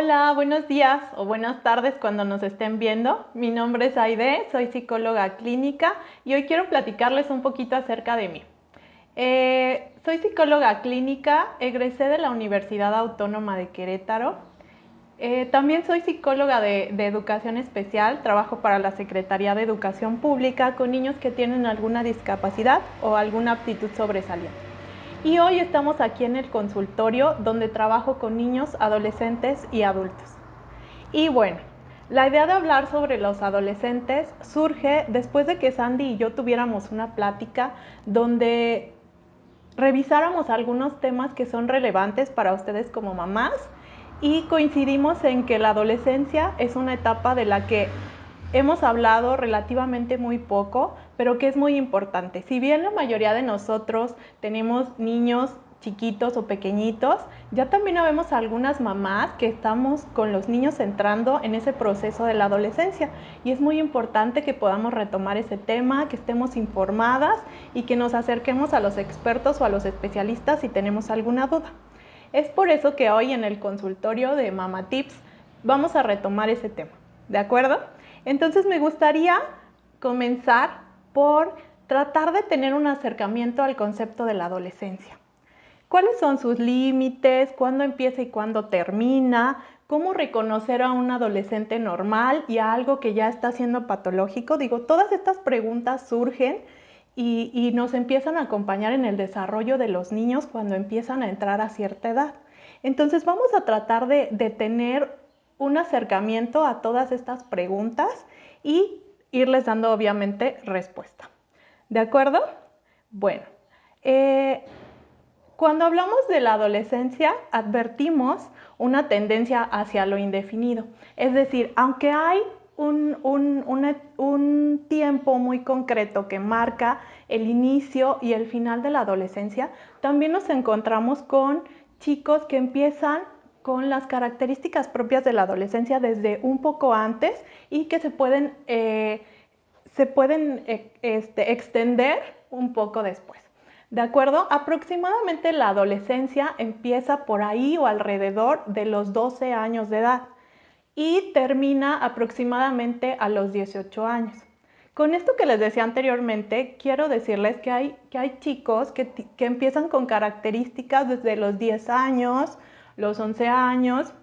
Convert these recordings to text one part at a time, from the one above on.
Hola, buenos días o buenas tardes cuando nos estén viendo. Mi nombre es Aide, soy psicóloga clínica y hoy quiero platicarles un poquito acerca de mí. Soy psicóloga clínica, egresé de la Universidad Autónoma de Querétaro. También soy psicóloga de educación especial, trabajo para la Secretaría de Educación Pública con niños que tienen alguna discapacidad o alguna aptitud sobresaliente. Y hoy estamos aquí en el consultorio donde trabajo con niños, adolescentes y adultos. Y bueno, la idea de hablar sobre los adolescentes surge después de que Sandy y yo tuviéramos una plática donde revisáramos algunos temas que son relevantes para ustedes como mamás y coincidimos en que la adolescencia es una etapa de la que hemos hablado relativamente muy poco, pero que es muy importante. Si bien la mayoría de nosotros tenemos niños chiquitos o pequeñitos, ya también vemos algunas mamás que estamos con los niños entrando en ese proceso de la adolescencia y es muy importante que podamos retomar ese tema, que estemos informadas y que nos acerquemos a los expertos o a los especialistas si tenemos alguna duda. Es por eso que hoy en el consultorio de Mama Tips vamos a retomar ese tema, ¿de acuerdo? Entonces me gustaría comenzar por tratar de tener un acercamiento al concepto de la adolescencia. ¿Cuáles son sus límites? ¿Cuándo empieza y cuándo termina? ¿Cómo reconocer a un adolescente normal y a algo que ya está siendo patológico? Digo, todas estas preguntas surgen y nos empiezan a acompañar en el desarrollo de los niños cuando empiezan a entrar a cierta edad. Entonces vamos a tratar de tener un acercamiento a todas estas preguntas y irles dando obviamente respuesta. ¿De acuerdo? Bueno, cuando hablamos de la adolescencia, advertimos una tendencia hacia lo indefinido. Es decir, aunque hay un tiempo muy concreto que marca el inicio y el final de la adolescencia, también nos encontramos con chicos que empiezan con las características propias de la adolescencia desde un poco antes y que se pueden extender un poco después. ¿De acuerdo? Aproximadamente la adolescencia empieza por ahí o alrededor de los 12 años de edad y termina aproximadamente a los 18 años. Con esto que les decía anteriormente, quiero decirles que hay chicos que empiezan con características desde los 10 años, los 11 años,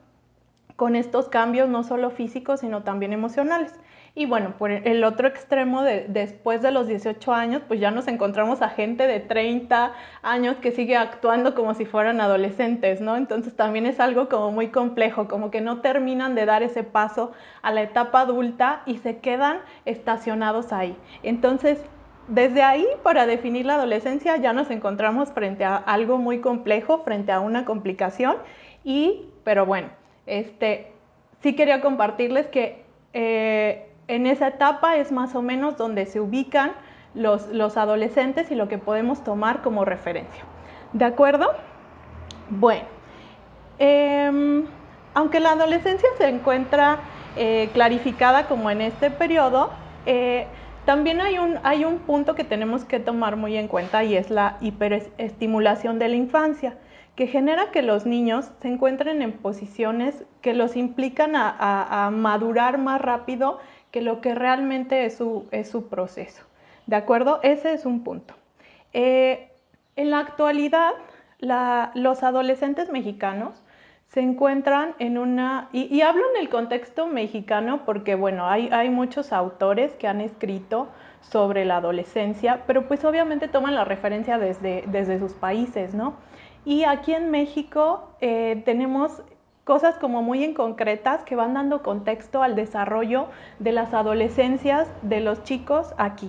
con estos cambios no solo físicos, sino también emocionales. Y bueno, por el otro extremo, después de los 18 años, pues ya nos encontramos a gente de 30 años que sigue actuando como si fueran adolescentes, ¿no? Entonces también es algo como muy complejo, como que no terminan de dar ese paso a la etapa adulta y se quedan estacionados ahí. Entonces, desde ahí, para definir la adolescencia, ya nos encontramos frente a algo muy complejo, frente a una complicación, pero bueno, sí quería compartirles que en esa etapa es más o menos donde se ubican los adolescentes y lo que podemos tomar como referencia. ¿De acuerdo? Bueno, aunque la adolescencia se encuentra clarificada como en este periodo, también hay un punto que tenemos que tomar muy en cuenta y es la hiperestimulación de la infancia, que genera que los niños se encuentren en posiciones que los implican a madurar más rápido que lo que realmente es su proceso. ¿De acuerdo? Ese es un punto. En la actualidad, los adolescentes mexicanos se encuentran en una, y hablo en el contexto mexicano porque bueno, hay muchos autores que han escrito sobre la adolescencia, pero pues obviamente toman la referencia desde sus países, ¿no? Y aquí en México tenemos cosas como muy en concretas que van dando contexto al desarrollo de las adolescencias de los chicos aquí.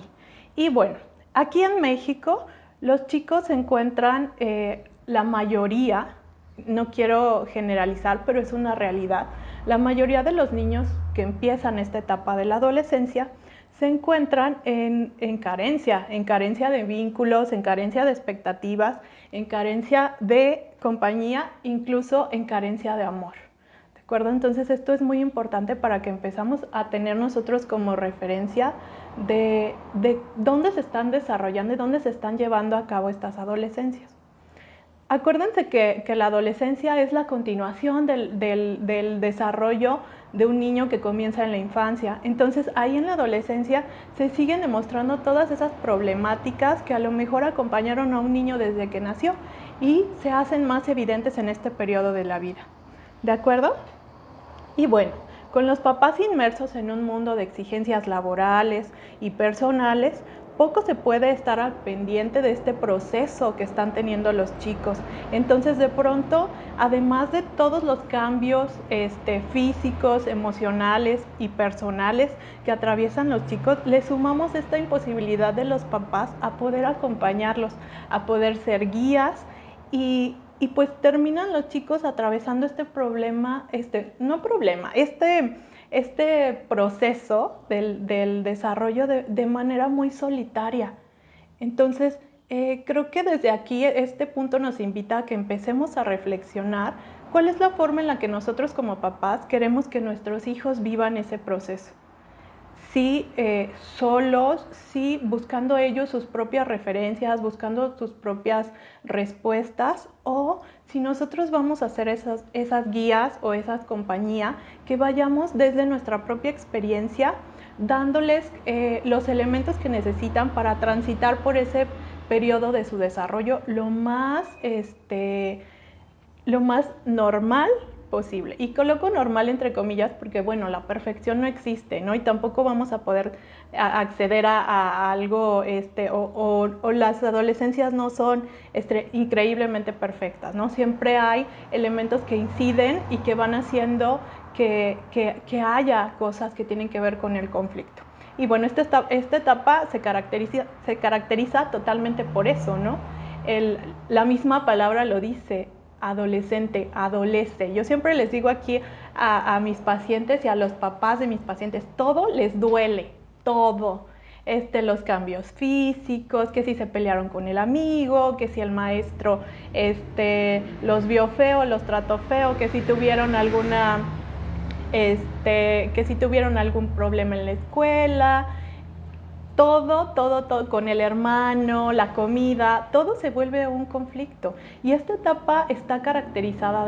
Y bueno, aquí en México los chicos se encuentran, la mayoría, no quiero generalizar, pero es una realidad, la mayoría de los niños que empiezan esta etapa de la adolescencia se encuentran en carencia de vínculos, en carencia de expectativas, en carencia de compañía, incluso en carencia de amor. ¿De acuerdo? Entonces esto es muy importante para que empezamos a tener nosotros como referencia de dónde se están desarrollando y dónde se están llevando a cabo estas adolescencias. Acuérdense que la adolescencia es la continuación del desarrollo de un niño que comienza en la infancia. Entonces ahí en la adolescencia se siguen demostrando todas esas problemáticas que a lo mejor acompañaron a un niño desde que nació y se hacen más evidentes en este periodo de la vida. ¿De acuerdo? Y bueno, con los papás inmersos en un mundo de exigencias laborales y personales, poco se puede estar al pendiente de este proceso que están teniendo los chicos. Entonces, de pronto, además de todos los cambios físicos, emocionales y personales que atraviesan los chicos, le sumamos esta imposibilidad de los papás a poder acompañarlos, a poder ser guías y pues terminan los chicos atravesando este problema, este proceso del desarrollo de manera muy solitaria. Entonces, creo que desde aquí este punto nos invita a que empecemos a reflexionar cuál es la forma en la que nosotros como papás queremos que nuestros hijos vivan ese proceso. Sí, solos, sí, buscando ellos sus propias referencias, buscando sus propias respuestas, o si nosotros vamos a hacer esas guías o esas compañías, que vayamos desde nuestra propia experiencia, dándoles los elementos que necesitan para transitar por ese periodo de su desarrollo lo más normal posible. Y coloco normal entre comillas porque, bueno, la perfección no existe, ¿no? Y tampoco vamos a poder acceder a algo, o las adolescencias no son increíblemente perfectas, ¿no? Siempre hay elementos que inciden y que van haciendo que haya cosas que tienen que ver con el conflicto. Y bueno, esta etapa se caracteriza totalmente por eso, ¿no? La misma palabra lo dice, adolescente, adolece. Yo siempre les digo aquí a mis pacientes y a los papás de mis pacientes, todo les duele, todo. Los cambios físicos, que si se pelearon con el amigo, que si el maestro los vio feo, los trató feo, que si tuvieron que si tuvieron algún problema en la escuela, todo, con el hermano, la comida, todo se vuelve un conflicto. Y esta etapa está caracterizada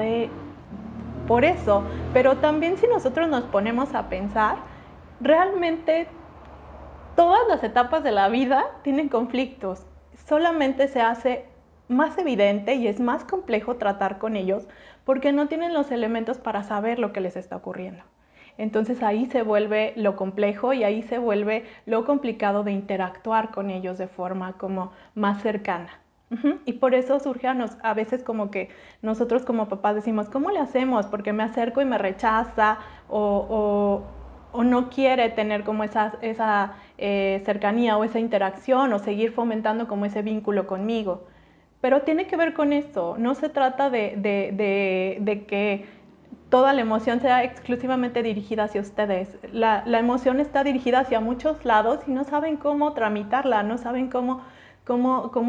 por eso, pero también si nosotros nos ponemos a pensar, realmente todas las etapas de la vida tienen conflictos, solamente se hace más evidente y es más complejo tratar con ellos porque no tienen los elementos para saber lo que les está ocurriendo. Entonces ahí se vuelve lo complejo y ahí se vuelve lo complicado de interactuar con ellos de forma como más cercana. Y por eso surge a veces como que nosotros como papás decimos, ¿cómo le hacemos? Porque me acerco y me rechaza o no quiere tener como esa cercanía o esa interacción o seguir fomentando como ese vínculo conmigo. Pero tiene que ver con esto, no se trata de que toda la emoción sea exclusivamente dirigida hacia ustedes. La emoción está dirigida hacia muchos lados y no saben cómo tramitarla, no saben cómo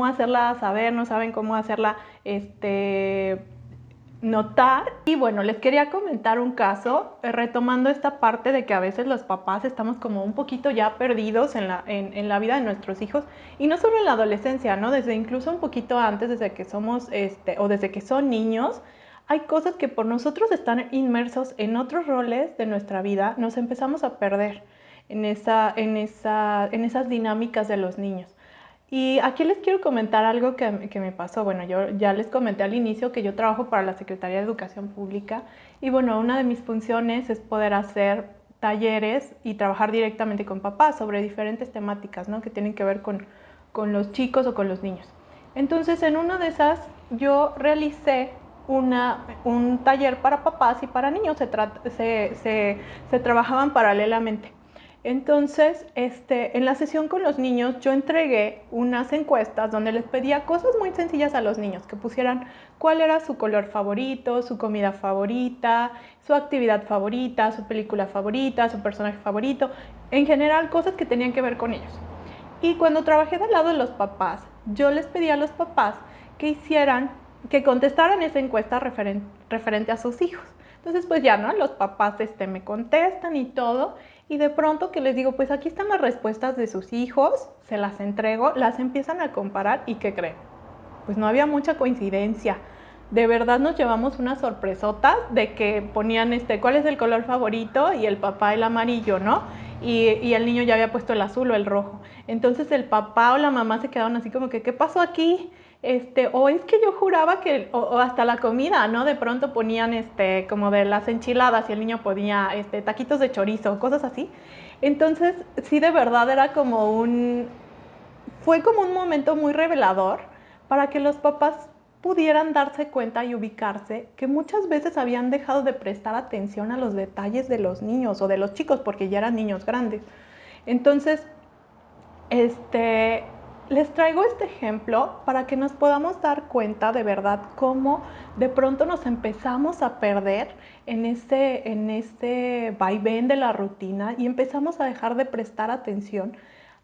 hacerla saber, no saben cómo hacerla notar. Y bueno, les quería comentar un caso, retomando esta parte de que a veces los papás estamos como un poquito ya perdidos en la vida de nuestros hijos, y no solo en la adolescencia, ¿no? Desde incluso un poquito antes, desde que somos, o desde que son niños, hay cosas que por nosotros están inmersos en otros roles de nuestra vida, nos empezamos a perder en esas dinámicas de los niños. Y aquí les quiero comentar algo que me pasó. Bueno, yo ya les comenté al inicio que yo trabajo para la Secretaría de Educación Pública y bueno, una de mis funciones es poder hacer talleres y trabajar directamente con papás sobre diferentes temáticas, ¿no? Que tienen que ver con los chicos o con los niños. Entonces, en una de esas yo realicé un taller para papás y para niños, se trabajaban paralelamente. Entonces, en la sesión con los niños yo entregué unas encuestas donde les pedía cosas muy sencillas a los niños, que pusieran cuál era su color favorito, su comida favorita, su actividad favorita, su película favorita, su personaje favorito, en general cosas que tenían que ver con ellos. Y cuando trabajé del lado de los papás, yo les pedí a los papás que contestaran esa encuesta referente a sus hijos. Entonces, pues ya, ¿no? Los papás me contestan y todo, y de pronto que les digo, pues aquí están las respuestas de sus hijos, se las entrego, las empiezan a comparar, ¿y qué creen? pues no había mucha coincidencia. De verdad nos llevamos unas sorpresotas de que ponían ¿cuál es el color favorito? Y el papá el amarillo, ¿no? Y el niño ya había puesto el azul o el rojo. Entonces el papá o la mamá se quedaron así como que, ¿qué pasó aquí? O es que yo juraba que, o hasta la comida, ¿no? De pronto ponían como de las enchiladas y el niño ponía taquitos de chorizo, cosas así. Entonces, sí, de verdad era fue como un momento muy revelador para que los papás pudieran darse cuenta y ubicarse que muchas veces habían dejado de prestar atención a los detalles de los niños o de los chicos porque ya eran niños grandes. Entonces, les traigo este ejemplo para que nos podamos dar cuenta de verdad cómo de pronto nos empezamos a perder en este vaivén de la rutina y empezamos a dejar de prestar atención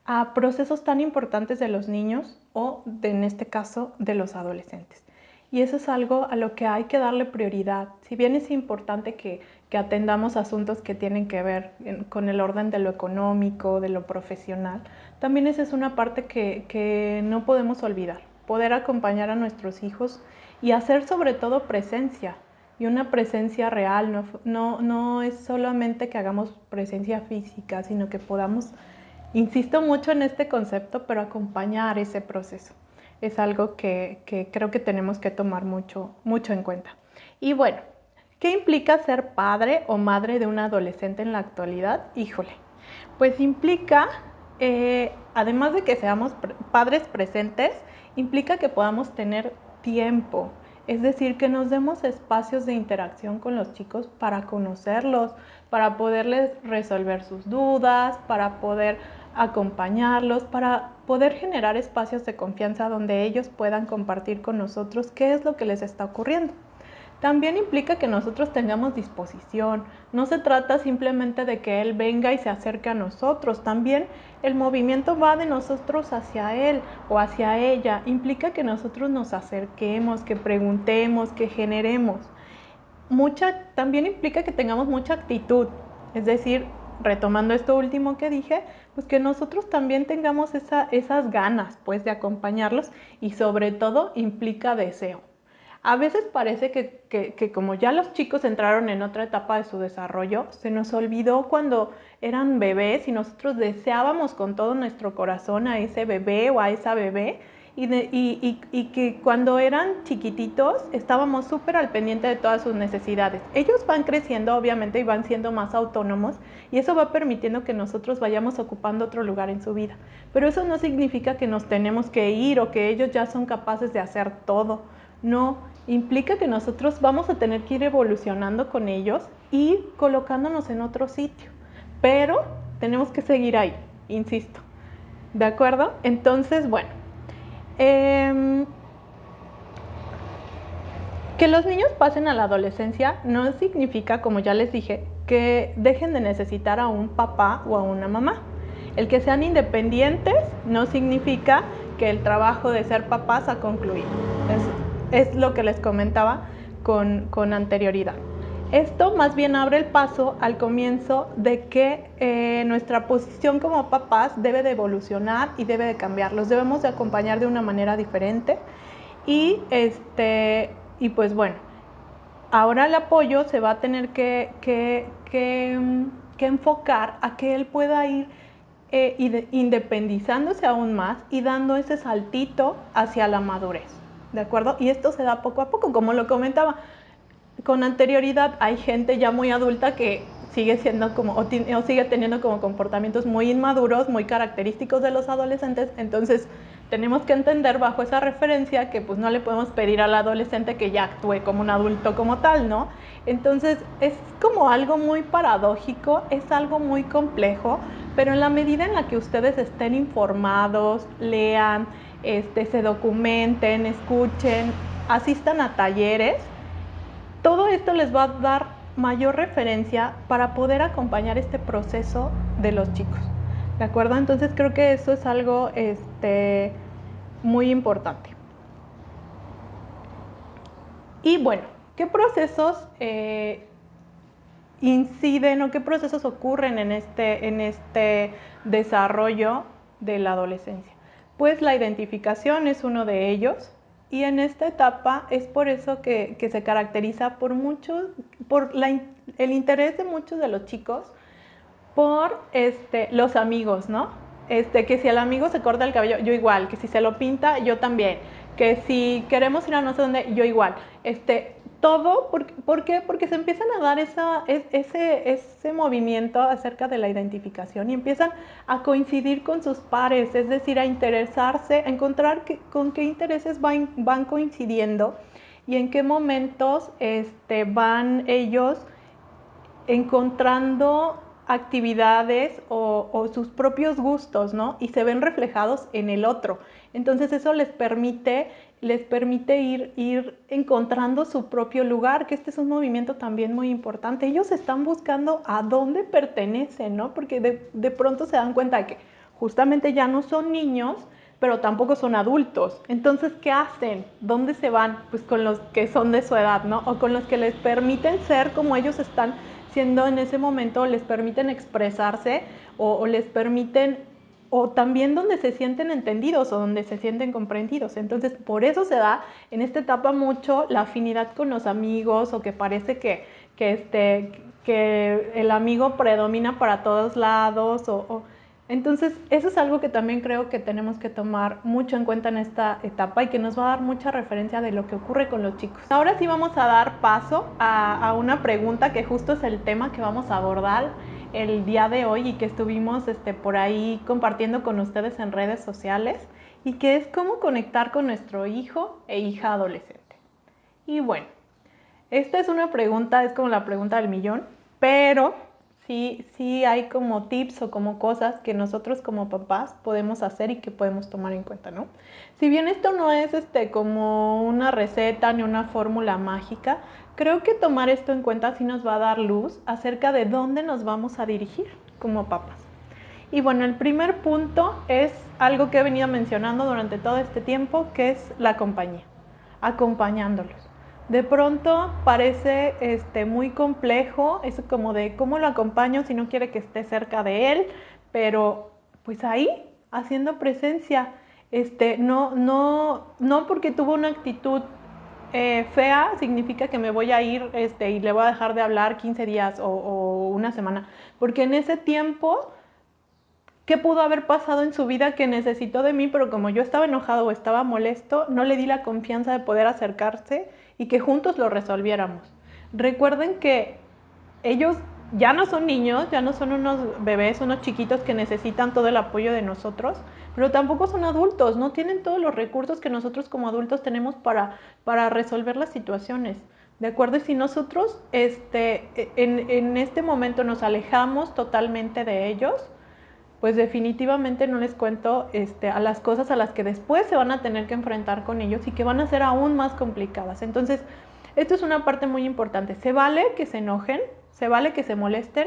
a procesos tan importantes de los niños o, en este caso, de los adolescentes. Y eso es algo a lo que hay que darle prioridad. Si bien es importante que atendamos asuntos que tienen que ver con el orden de lo económico, de lo profesional, también esa es una parte que no podemos olvidar. Poder acompañar a nuestros hijos y hacer sobre todo presencia. Y una presencia real, no es solamente que hagamos presencia física, sino que podamos, insisto mucho en este concepto, pero acompañar ese proceso. Es algo que creo que tenemos que tomar mucho en cuenta. Y bueno, ¿qué implica ser padre o madre de un adolescente en la actualidad? Híjole, pues implica, además de que seamos padres presentes, implica que podamos tener tiempo, es decir, que nos demos espacios de interacción con los chicos para conocerlos, para poderles resolver sus dudas, para poder acompañarlos, para poder generar espacios de confianza donde ellos puedan compartir con nosotros qué es lo que les está ocurriendo. También implica que nosotros tengamos disposición. No se trata simplemente de que él venga y se acerque a nosotros. También el movimiento va de nosotros hacia él o hacia ella. Implica que nosotros nos acerquemos, que preguntemos, que generemos. También implica que tengamos mucha actitud. Es decir, retomando esto último que dije, pues que nosotros también tengamos esas ganas pues de acompañarlos y sobre todo implica deseo. A veces parece que como ya los chicos entraron en otra etapa de su desarrollo, se nos olvidó cuando eran bebés y nosotros deseábamos con todo nuestro corazón a ese bebé o a esa bebé y que cuando eran chiquititos estábamos súper al pendiente de todas sus necesidades. Ellos van creciendo obviamente y van siendo más autónomos y eso va permitiendo que nosotros vayamos ocupando otro lugar en su vida. Pero eso no significa que nos tenemos que ir o que ellos ya son capaces de hacer todo. No, implica que nosotros vamos a tener que ir evolucionando con ellos y colocándonos en otro sitio. Pero tenemos que seguir ahí, insisto. ¿De acuerdo? Entonces, bueno. Que los niños pasen a la adolescencia no significa, como ya les dije, que dejen de necesitar a un papá o a una mamá. El que sean independientes no significa que el trabajo de ser papás ha concluido. Es lo que les comentaba con anterioridad. Esto más bien abre el paso al comienzo de que nuestra posición como papás debe de evolucionar y debe de cambiar. Los debemos de acompañar de una manera diferente y pues bueno, ahora el apoyo se va a tener que enfocar a que él pueda ir independizándose aún más y dando ese saltito hacia la madurez, ¿de acuerdo? Y esto se da poco a poco, como lo comentaba con anterioridad. Hay gente ya muy adulta que sigue siendo o sigue teniendo como comportamientos muy inmaduros, muy característicos de los adolescentes. Entonces tenemos que entender bajo esa referencia que pues no le podemos pedir al adolescente que ya actúe como un adulto como tal, ¿no? Entonces es como algo muy paradójico, es algo muy complejo, pero en la medida en la que ustedes estén informados, lean, se documenten, escuchen, asistan a talleres, todo esto les va a dar mayor referencia para poder acompañar este proceso de los chicos, ¿de acuerdo? Entonces creo que eso es algo muy importante. Y bueno, ¿qué procesos inciden o qué procesos ocurren en este desarrollo de la adolescencia? Pues la identificación es uno de ellos. Y en esta etapa es por eso que se caracteriza por mucho, el interés de muchos de los chicos por los amigos, ¿no? Que si el amigo se corta el cabello, yo igual, que si se lo pinta, yo también, que si queremos ir a no sé dónde, yo igual. Todo, ¿por qué? Porque se empiezan a dar ese movimiento acerca de la identificación y empiezan a coincidir con sus pares, es decir, a interesarse, a encontrar con qué intereses van coincidiendo y en qué momentos van ellos encontrando actividades o sus propios gustos, ¿no? Y se ven reflejados en el otro. Entonces eso les permite ir encontrando su propio lugar, que este es un movimiento también muy importante. Ellos están buscando a dónde pertenecen, ¿no? Porque de pronto se dan cuenta de que justamente ya no son niños, pero tampoco son adultos. Entonces, ¿qué hacen? ¿Dónde se van? Pues con los que son de su edad, ¿no? O con los que les permiten ser como ellos están siendo en ese momento, les permiten expresarse o les permiten, o también donde se sienten entendidos o donde se sienten comprendidos. Entonces, por eso se da en esta etapa mucho la afinidad con los amigos o que parece que el amigo predomina para todos lados entonces, eso es algo que también creo que tenemos que tomar mucho en cuenta en esta etapa y que nos va a dar mucha referencia de lo que ocurre con los chicos. Ahora sí vamos a dar paso a una pregunta que justo es el tema que vamos a abordar el día de hoy y que estuvimos por ahí compartiendo con ustedes en redes sociales y que es cómo conectar con nuestro hijo e hija adolescente. Y bueno, esta es una pregunta, es como la pregunta del millón, pero sí hay como tips o como cosas que nosotros como papás podemos hacer y que podemos tomar en cuenta, ¿no? Si bien esto no es como una receta ni una fórmula mágica, creo que tomar esto en cuenta sí nos va a dar luz acerca de dónde nos vamos a dirigir como papás. Y bueno, el primer punto es algo que he venido mencionando durante todo este tiempo, que es la compañía, acompañándolos. De pronto parece muy complejo, es como de cómo lo acompaño si no quiere que esté cerca de él, pero pues ahí, haciendo presencia, no porque tuvo una actitud fea, significa que me voy a ir y le voy a dejar de hablar 15 días o una semana, porque en ese tiempo qué pudo haber pasado en su vida que necesitó de mí, pero como yo estaba enojado o estaba molesto, no le di la confianza de poder acercarse y que juntos lo resolviéramos. Recuerden que ellos ya no son niños, ya no son unos bebés, unos chiquitos que necesitan todo el apoyo de nosotros, pero tampoco son adultos, no tienen todos los recursos que nosotros como adultos tenemos para resolver las situaciones. ¿De acuerdo? Y si nosotros en este momento nos alejamos totalmente de ellos, pues definitivamente no les cuento a las cosas a las que después se van a tener que enfrentar con ellos y que van a ser aún más complicadas. Entonces, esto es una parte muy importante. Se vale que se enojen, se vale que se molesten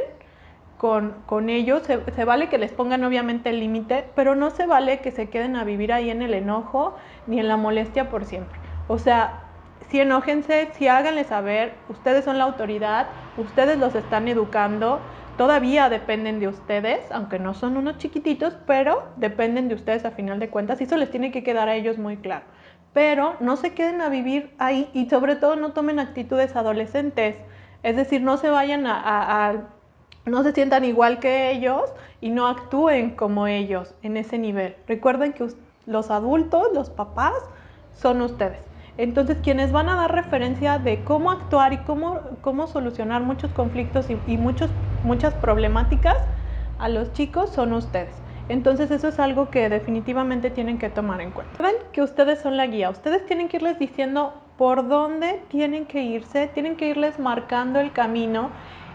con ellos, se vale que les pongan obviamente el límite, pero no se vale que se queden a vivir ahí en el enojo ni en la molestia por siempre. O sea, sí enójense, sí háganle saber, ustedes son la autoridad, ustedes los están educando, todavía dependen de ustedes, aunque no son unos chiquititos, pero dependen de ustedes a final de cuentas y eso les tiene que quedar a ellos muy claro. Pero no se queden a vivir ahí y sobre todo no tomen actitudes adolescentes, es decir, no se vayan no se sientan igual que ellos y no actúen como ellos en ese nivel. Recuerden que los adultos, los papás, son ustedes. Entonces, quienes van a dar referencia de cómo actuar y cómo solucionar muchos conflictos y muchas problemáticas a los chicos son ustedes. Entonces, eso es algo que definitivamente tienen que tomar en cuenta. Saben que ustedes son la guía. Ustedes tienen que irles diciendo por dónde tienen que irse, tienen que irles marcando el camino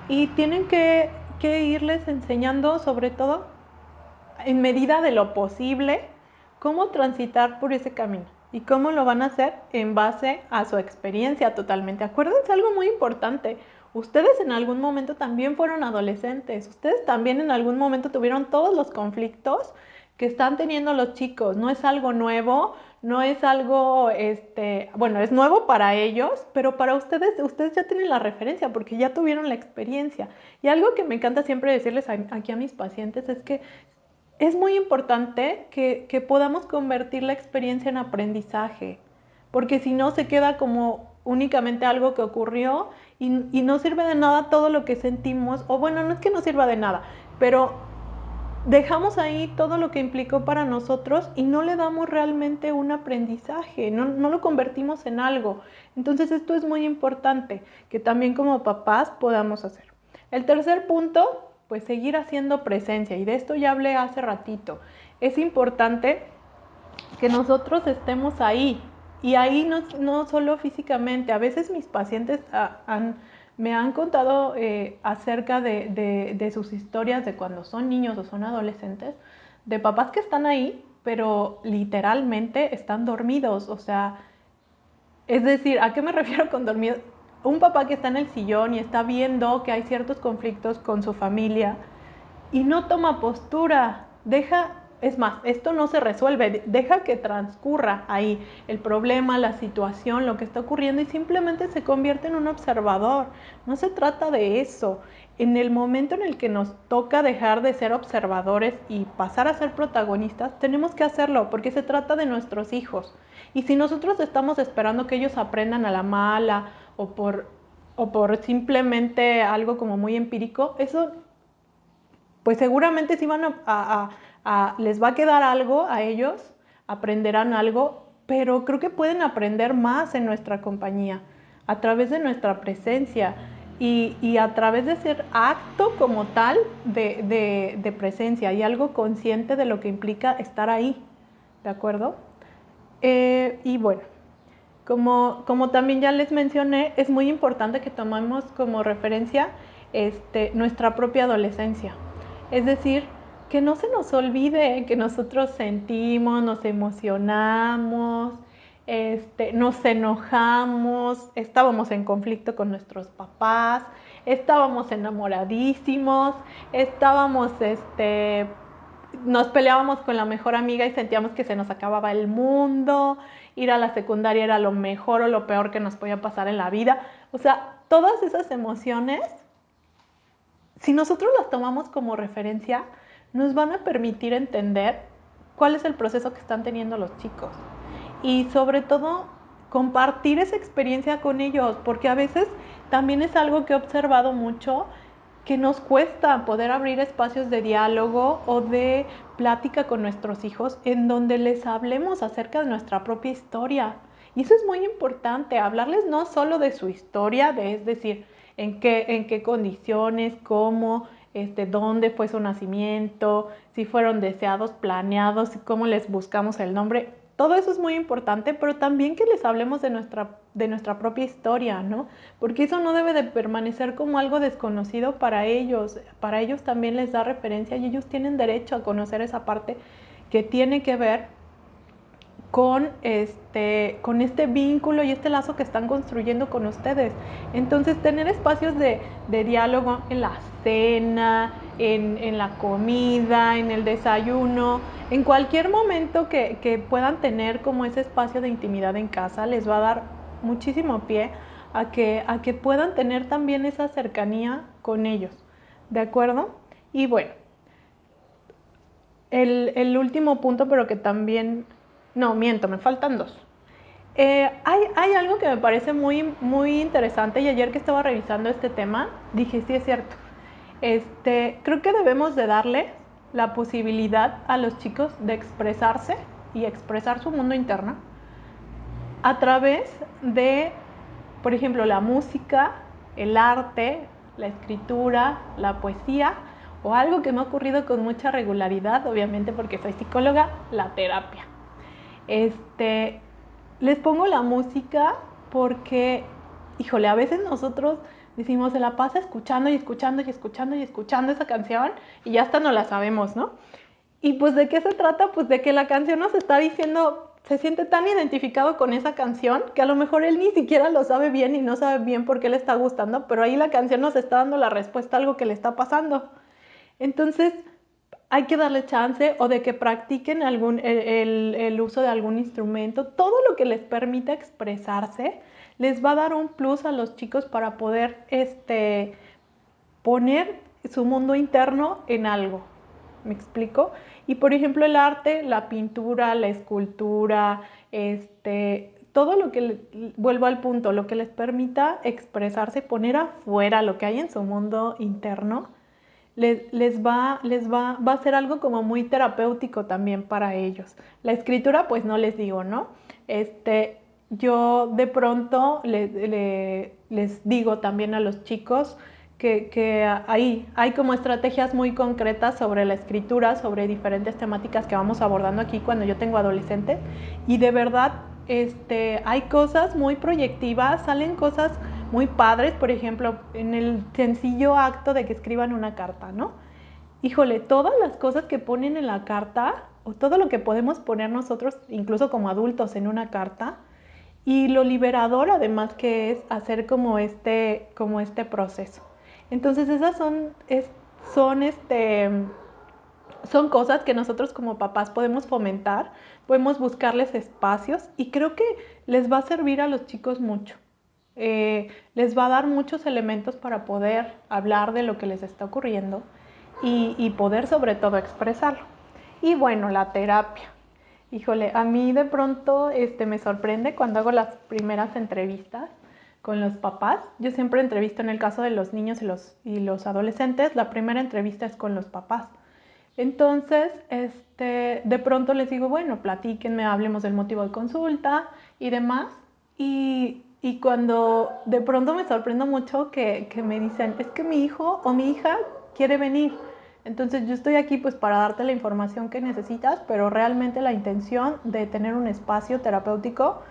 y tienen que irles enseñando, sobre todo, en medida de lo posible, cómo transitar por ese camino. ¿Y cómo lo van a hacer? En base a su experiencia totalmente. Acuérdense algo muy importante. Ustedes en algún momento también fueron adolescentes. Ustedes también en algún momento tuvieron todos los conflictos que están teniendo los chicos. No es algo nuevo, no es algo, bueno, es nuevo para ellos, pero para ustedes ya tienen la referencia porque ya tuvieron la experiencia. Y algo que me encanta siempre decirles aquí a mis pacientes es que es muy importante que podamos convertir la experiencia en aprendizaje porque si no se queda como únicamente algo que ocurrió y no sirve de nada todo lo que sentimos, o bueno, no es que no sirva de nada, pero dejamos ahí todo lo que implicó para nosotros y no le damos realmente un aprendizaje, no lo convertimos en algo. Entonces esto es muy importante, que también como papás podamos hacer. El tercer punto, pues seguir haciendo presencia, y de esto ya hablé hace ratito. Es importante que nosotros estemos ahí, y ahí no solo físicamente. A veces mis pacientes me han contado acerca de sus historias de cuando son niños o son adolescentes, de papás que están ahí, pero literalmente están dormidos. O sea, es decir, ¿a qué me refiero con dormido? Un papá que está en el sillón y está viendo que hay ciertos conflictos con su familia y no toma postura, es más, esto no se resuelve, deja que transcurra ahí el problema, la situación, lo que está ocurriendo, y simplemente se convierte en un observador. No se trata de eso. En el momento en el que nos toca dejar de ser observadores y pasar a ser protagonistas, tenemos que hacerlo, porque se trata de nuestros hijos. Y si nosotros estamos esperando que ellos aprendan a la mala o por simplemente algo como muy empírico, eso pues seguramente sí les va a quedar algo a ellos, aprenderán algo, pero creo que pueden aprender más en nuestra compañía, a través de nuestra presencia y a través de hacer acto como tal de presencia y algo consciente de lo que implica estar ahí, ¿de acuerdo? Y bueno, como también ya les mencioné, es muy importante que tomemos como referencia nuestra propia adolescencia. Es decir, que no se nos olvide que nosotros sentimos, nos emocionamos, nos enojamos, estábamos en conflicto con nuestros papás, estábamos enamoradísimos, nos peleábamos con la mejor amiga y sentíamos que se nos acababa el mundo, ir a la secundaria era lo mejor o lo peor que nos podía pasar en la vida. O sea, todas esas emociones, si nosotros las tomamos como referencia, nos van a permitir entender cuál es el proceso que están teniendo los chicos. Y sobre todo, compartir esa experiencia con ellos, porque a veces también es algo que he observado mucho, que nos cuesta poder abrir espacios de diálogo o de plática con nuestros hijos en donde les hablemos acerca de nuestra propia historia. Y eso es muy importante, hablarles no solo de su historia, es decir, en qué condiciones, cómo, dónde fue su nacimiento, si fueron deseados, planeados, cómo les buscamos el nombre. Todo eso es muy importante, pero también que les hablemos de nuestra propia historia, ¿no? Porque eso no debe de permanecer como algo desconocido para ellos. Para ellos también les da referencia y ellos tienen derecho a conocer esa parte que tiene que ver con este vínculo y este lazo que están construyendo con ustedes. Entonces, tener espacios de diálogo en la cena, en la comida, en el desayuno, en cualquier momento que puedan tener como ese espacio de intimidad en casa, les va a dar muchísimo pie a que puedan tener también esa cercanía con ellos, ¿de acuerdo? Y bueno, el último punto, pero que también... No, miento, me faltan dos. Hay algo que me parece muy interesante, y ayer que estaba revisando este tema, dije, sí es cierto. Creo que debemos de darle la posibilidad a los chicos de expresarse y expresar su mundo interno a través de, por ejemplo, la música, el arte, la escritura, la poesía, o algo que me ha ocurrido con mucha regularidad, obviamente porque soy psicóloga, la terapia. Les pongo la música porque, híjole, a veces nosotros decimos, se la pasa escuchando y escuchando y escuchando y escuchando esa canción y ya hasta no la sabemos, ¿no? Y pues, ¿de qué se trata? Pues de que la canción nos está diciendo, se siente tan identificado con esa canción que a lo mejor él ni siquiera lo sabe bien y no sabe bien por qué le está gustando, pero ahí la canción nos está dando la respuesta a algo que le está pasando. Entonces, hay que darle chance o de que practiquen el uso de algún instrumento. Todo lo que les permita expresarse les va a dar un plus a los chicos para poder poner su mundo interno en algo. ¿Me explico? Y por ejemplo el arte, la pintura, la escultura, todo lo que, vuelvo al punto, lo que les permita expresarse, poner afuera lo que hay en su mundo interno, va a ser algo como muy terapéutico también para ellos. La escritura, pues no les digo, ¿no? Yo de pronto les digo también a los chicos que hay como estrategias muy concretas sobre la escritura, sobre diferentes temáticas que vamos abordando aquí cuando yo tengo adolescentes, y de verdad hay cosas muy proyectivas, salen cosas muy padres, por ejemplo, en el sencillo acto de que escriban una carta, ¿no? Híjole, todas las cosas que ponen en la carta, o todo lo que podemos poner nosotros, incluso como adultos, en una carta, y lo liberador además que es hacer como este proceso. Entonces esas son, son cosas que nosotros como papás podemos fomentar, podemos buscarles espacios, y creo que les va a servir a los chicos mucho. Les va a dar muchos elementos para poder hablar de lo que les está ocurriendo y poder sobre todo expresarlo. Y bueno, la terapia. Híjole, a mí de pronto me sorprende cuando hago las primeras entrevistas con los papás. Yo siempre entrevisto, en el caso de los niños y los adolescentes, la primera entrevista es con los papás. Entonces, de pronto les digo, bueno, platíquenme, hablemos del motivo de consulta y demás. Y cuando de pronto me sorprendo mucho que me dicen, es que mi hijo o mi hija quiere venir. Entonces yo estoy aquí pues para darte la información que necesitas, pero realmente la intención de tener un espacio terapéutico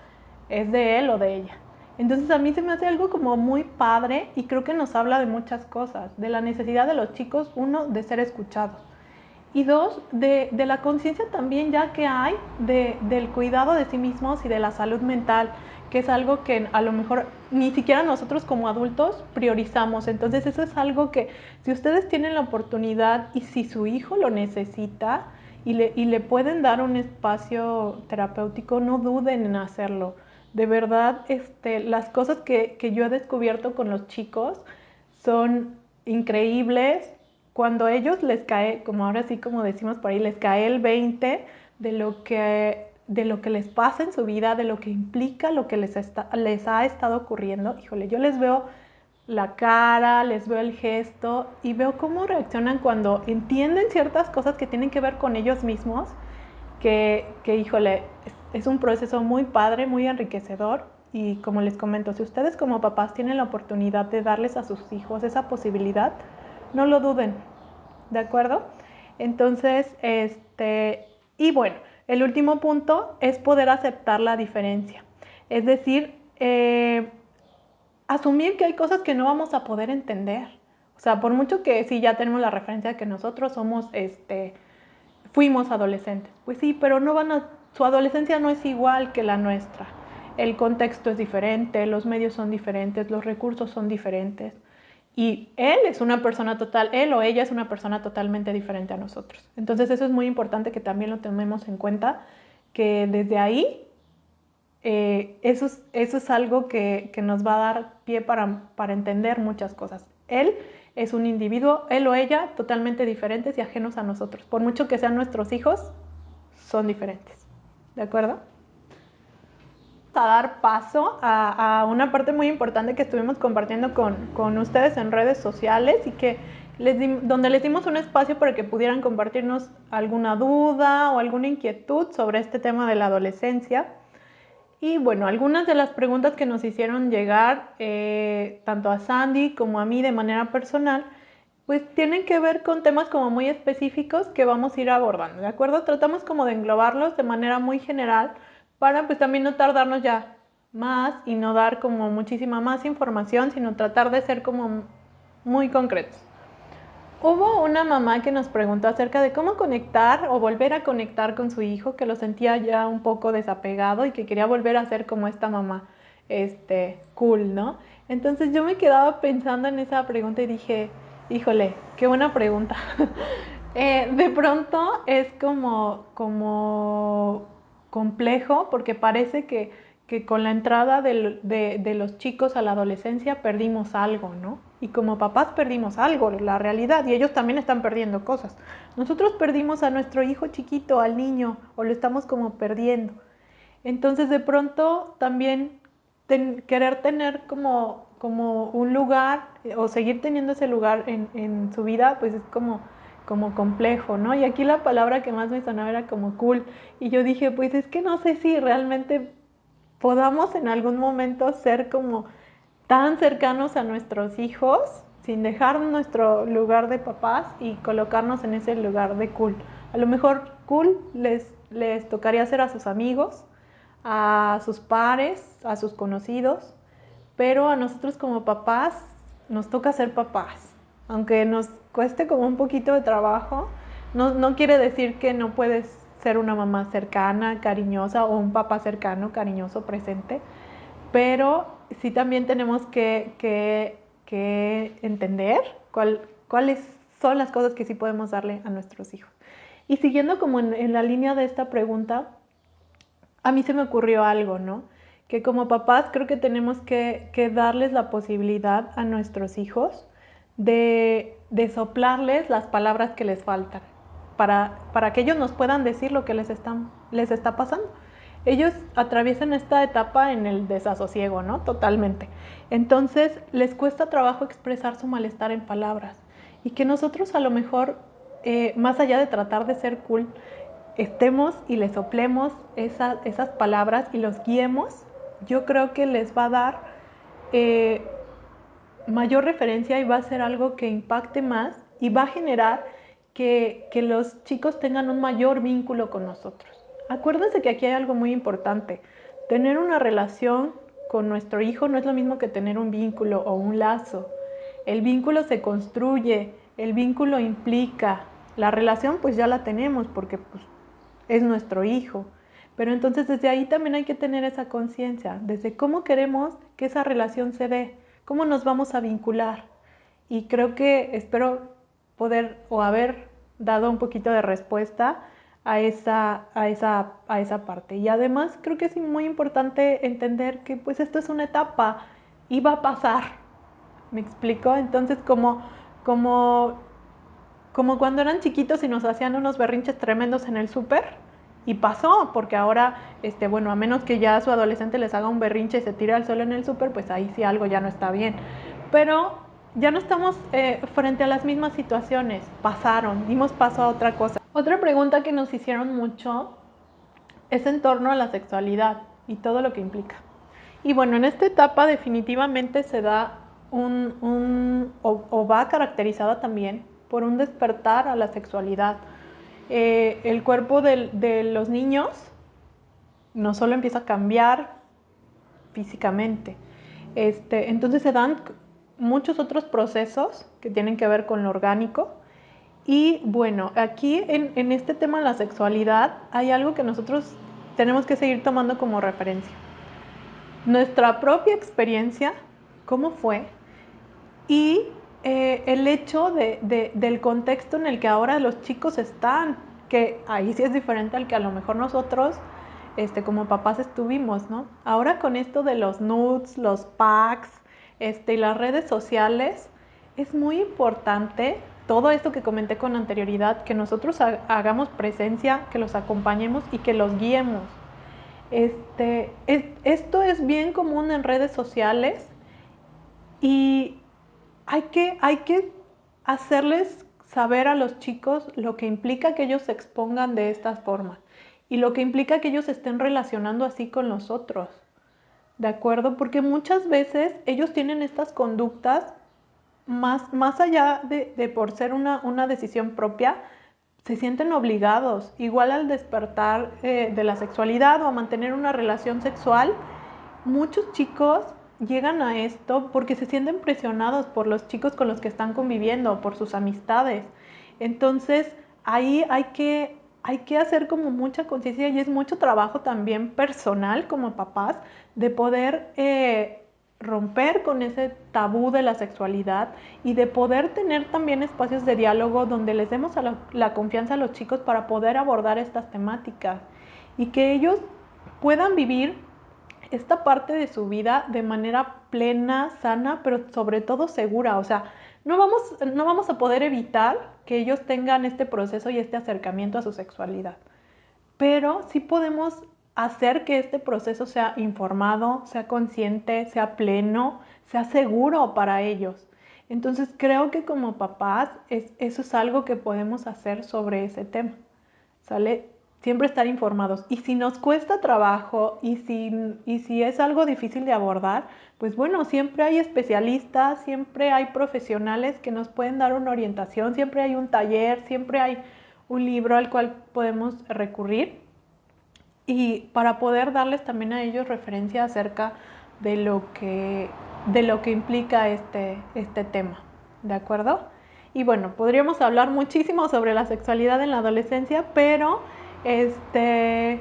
es de él o de ella. Entonces a mí se me hace algo como muy padre, y creo que nos habla de muchas cosas, de la necesidad de los chicos, uno, de ser escuchados, y dos, de la conciencia también ya que hay del cuidado de sí mismos y de la salud mental, que es algo que a lo mejor ni siquiera nosotros como adultos priorizamos. Entonces eso es algo que, si ustedes tienen la oportunidad y si su hijo lo necesita y le pueden dar un espacio terapéutico, no duden en hacerlo. De verdad, las cosas que yo he descubierto con los chicos son increíbles. Cuando a ellos les cae, como ahora sí, como decimos por ahí, les cae el 20 de lo que les pasa en su vida, de lo que implica lo que les ha estado ocurriendo, híjole, yo les veo la cara, les veo el gesto y veo cómo reaccionan cuando entienden ciertas cosas que tienen que ver con ellos mismos, que híjole, es un proceso muy padre, muy enriquecedor. Y como les comento, si ustedes como papás tienen la oportunidad de darles a sus hijos esa posibilidad, no lo duden, ¿de acuerdo? Entonces, y bueno, el último punto es poder aceptar la diferencia. Es decir, asumir que hay cosas que no vamos a poder entender. O sea, por mucho que sí ya tenemos la referencia de que nosotros somos, fuimos adolescentes. Pues sí, pero no su adolescencia no es igual que la nuestra. El contexto es diferente, los medios son diferentes, los recursos son diferentes. Y él o ella es una persona totalmente diferente a nosotros. Entonces eso es muy importante que también lo tomemos en cuenta, que desde ahí eso es algo que nos va a dar pie para entender muchas cosas. Él es un individuo, él o ella, totalmente diferentes y ajenos a nosotros. Por mucho que sean nuestros hijos, son diferentes. ¿De acuerdo? A dar paso a una parte muy importante que estuvimos compartiendo con ustedes en redes sociales, y que donde les dimos un espacio para que pudieran compartirnos alguna duda o alguna inquietud sobre este tema de la adolescencia. Y bueno, algunas de las preguntas que nos hicieron llegar, tanto a Sandy como a mí de manera personal, pues tienen que ver con temas como muy específicos que vamos a ir abordando, ¿de acuerdo? Tratamos como de englobarlos de manera muy general para pues también no tardarnos ya más y no dar como muchísima más información, sino tratar de ser como muy concretos. Hubo una mamá que nos preguntó acerca de cómo conectar o volver a conectar con su hijo, que lo sentía ya un poco desapegado y que quería volver a ser como esta mamá, cool, ¿no? Entonces yo me quedaba pensando en esa pregunta y dije, híjole, qué buena pregunta. De pronto es como complejo, porque parece que con la entrada de los chicos a la adolescencia perdimos algo, ¿no? Y como papás perdimos algo, la realidad, y ellos también están perdiendo cosas. Nosotros perdimos a nuestro hijo chiquito, al niño, o lo estamos como perdiendo. Entonces de pronto también querer tener como un lugar o seguir teniendo ese lugar en su vida, pues es como complejo, ¿no? Y aquí la palabra que más me sonaba era como cool. Y yo dije, pues es que no sé si realmente podamos en algún momento ser como tan cercanos a nuestros hijos sin dejar nuestro lugar de papás y colocarnos en ese lugar de cool. A lo mejor cool les tocaría ser a sus amigos, a sus pares, a sus conocidos, pero a nosotros como papás nos toca ser papás. Aunque nos cueste como un poquito de trabajo, no quiere decir que no puedes ser una mamá cercana, cariñosa, o un papá cercano, cariñoso, presente, pero sí también tenemos que entender cuáles son las cosas que sí podemos darle a nuestros hijos. Y siguiendo como en la línea de esta pregunta, a mí se me ocurrió algo, ¿no? Que como papás creo que tenemos que darles la posibilidad a nuestros hijos de soplarles las palabras que les faltan, para que ellos nos puedan decir lo que les está pasando. Ellos atraviesan esta etapa en el desasosiego, ¿no? Totalmente. Entonces les cuesta trabajo expresar su malestar en palabras. Y que nosotros a lo mejor, más allá de tratar de ser cool, estemos y les soplemos esas palabras y los guiemos, yo creo que les va a dar eh, mayor referencia y va a ser algo que impacte más y va a generar que los chicos tengan un mayor vínculo con nosotros. Acuérdense que aquí hay algo muy importante. Tener una relación con nuestro hijo no es lo mismo que tener un vínculo o un lazo. El vínculo se construye, el vínculo implica, la relación pues ya la tenemos porque pues, es nuestro hijo. Pero entonces desde ahí también hay que tener esa conciencia, desde cómo queremos que esa relación se dé, cómo nos vamos a vincular. Y creo que espero poder o haber dado un poquito de respuesta a esa parte. Y además creo que es muy importante entender que pues esto es una etapa y va a pasar. ¿Me explico? Entonces como como cuando eran chiquitos y nos hacían unos berrinches tremendos en el súper. Y pasó, porque ahora, bueno, a menos que ya su adolescente les haga un berrinche y se tire al suelo en el súper, pues ahí sí algo ya no está bien. Pero ya no estamos frente a las mismas situaciones. Pasaron, dimos paso a otra cosa. Otra pregunta que nos hicieron mucho es en torno a la sexualidad y todo lo que implica. Y bueno, en esta etapa definitivamente se da o va caracterizada también por un despertar a la sexualidad. El cuerpo de los niños no solo empieza a cambiar físicamente, entonces se dan muchos otros procesos que tienen que ver con lo orgánico. Y bueno, aquí en este tema de la sexualidad hay algo que nosotros tenemos que seguir tomando como referencia. Nuestra propia experiencia, cómo fue, y el hecho del contexto en el que ahora los chicos están, que ahí sí es diferente al que a lo mejor nosotros como papás estuvimos, ¿no? Ahora con esto de los nudes, los packs y las redes sociales, es muy importante todo esto que comenté con anterioridad, que nosotros hagamos presencia, que los acompañemos y que los guiemos. Esto es bien común en redes sociales y hay que hacerles saber a los chicos lo que implica que ellos se expongan de estas formas y lo que implica que ellos se estén relacionando así con nosotros, ¿de acuerdo? Porque muchas veces ellos tienen estas conductas más allá de por ser una decisión propia, se sienten obligados, igual al despertar de la sexualidad o a mantener una relación sexual. Muchos chicos llegan a esto porque se sienten presionados por los chicos con los que están conviviendo, por sus amistades. Entonces, ahí hay que hacer como mucha conciencia y es mucho trabajo también personal como papás de poder romper con ese tabú de la sexualidad y de poder tener también espacios de diálogo donde les demos la confianza a los chicos para poder abordar estas temáticas y que ellos puedan vivir esta parte de su vida de manera plena, sana, pero sobre todo segura. O sea, no vamos a poder evitar que ellos tengan este proceso y este acercamiento a su sexualidad, pero sí podemos hacer que este proceso sea informado, sea consciente, sea pleno, sea seguro para ellos. Entonces creo que como papás eso es algo que podemos hacer sobre ese tema, ¿sale? Siempre estar informados. Y si nos cuesta trabajo y si es algo difícil de abordar, pues bueno, siempre hay especialistas, siempre hay profesionales que nos pueden dar una orientación, siempre hay un taller, siempre hay un libro al cual podemos recurrir y para poder darles también a ellos referencia acerca de lo que implica este tema, ¿de acuerdo? Y bueno, podríamos hablar muchísimo sobre la sexualidad en la adolescencia, pero espero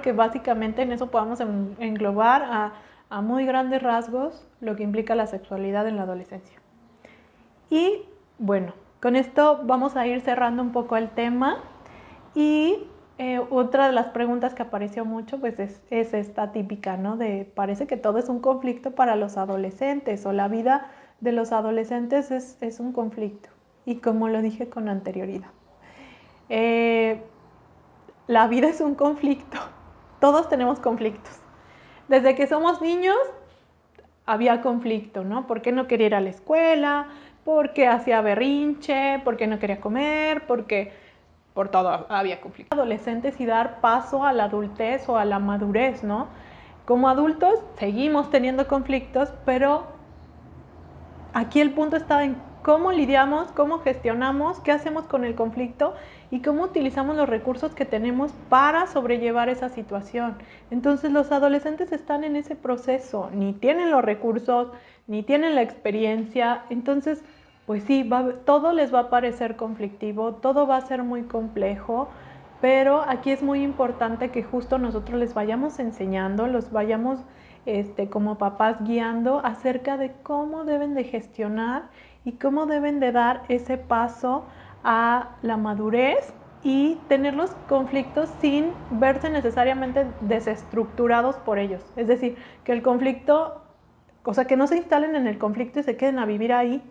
que básicamente en eso podamos englobar a muy grandes rasgos lo que implica la sexualidad en la adolescencia. Y bueno, con esto vamos a ir cerrando un poco el tema y otra de las preguntas que apareció mucho pues es esta típica, ¿no? De parece que todo es un conflicto para los adolescentes o la vida de los adolescentes es un conflicto. Y como lo dije con anterioridad, la vida es un conflicto. Todos tenemos conflictos. Desde que somos niños había conflicto, ¿no? ¿Por qué no quería ir a la escuela? ¿Por qué hacía berrinche? ¿Por qué no quería comer? Por todo había conflicto. Adolescentes y dar paso a la adultez o a la madurez, ¿no? Como adultos seguimos teniendo conflictos, pero aquí el punto está en cómo lidiamos, cómo gestionamos, qué hacemos con el conflicto y cómo utilizamos los recursos que tenemos para sobrellevar esa situación. Entonces los adolescentes están en ese proceso, ni tienen los recursos, ni tienen la experiencia, entonces pues sí, todo les va a parecer conflictivo, todo va a ser muy complejo, pero aquí es muy importante que justo nosotros les vayamos enseñando, los vayamos como papás guiando acerca de cómo deben de gestionar y cómo deben de dar ese paso a la madurez y tener los conflictos sin verse necesariamente desestructurados por ellos. Es decir, que el conflicto, o sea, que no se instalen en el conflicto y se queden a vivir ahí,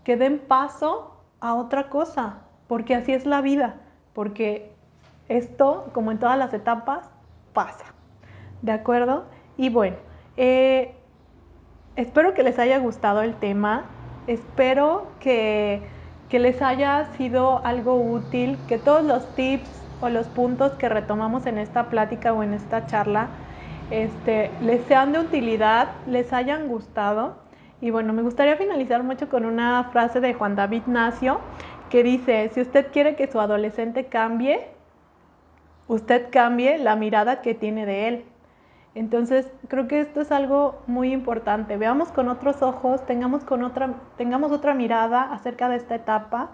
que den paso a otra cosa, porque así es la vida, porque esto, como en todas las etapas, pasa. ¿De acuerdo? Y bueno, espero que les haya gustado el tema, espero que les haya sido algo útil, que todos los tips o los puntos que retomamos en esta plática o en esta charla les sean de utilidad, les hayan gustado. Y bueno, me gustaría finalizar mucho con una frase de Juan David Nacio que dice, si usted quiere que su adolescente cambie, usted cambie la mirada que tiene de él. Entonces, creo que esto es algo muy importante. Veamos con otros ojos, tengamos otra mirada acerca de esta etapa.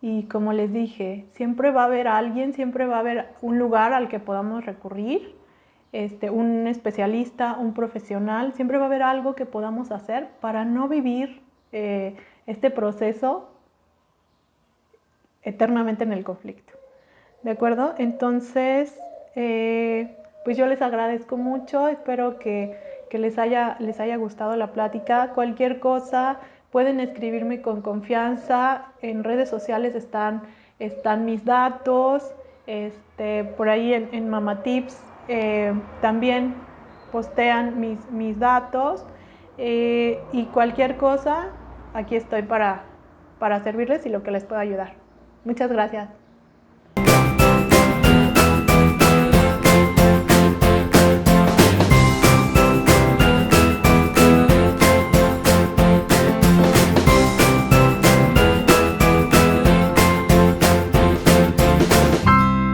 Y como les dije, siempre va a haber alguien, siempre va a haber un lugar al que podamos recurrir, un especialista, un profesional, siempre va a haber algo que podamos hacer para no vivir este proceso eternamente en el conflicto. ¿De acuerdo? Entonces, pues yo les agradezco mucho, espero que les haya gustado la plática. Cualquier cosa, pueden escribirme con confianza, en redes sociales están mis datos, por ahí en Mama Tips también postean mis datos y cualquier cosa, aquí estoy para servirles y lo que les pueda ayudar. Muchas gracias.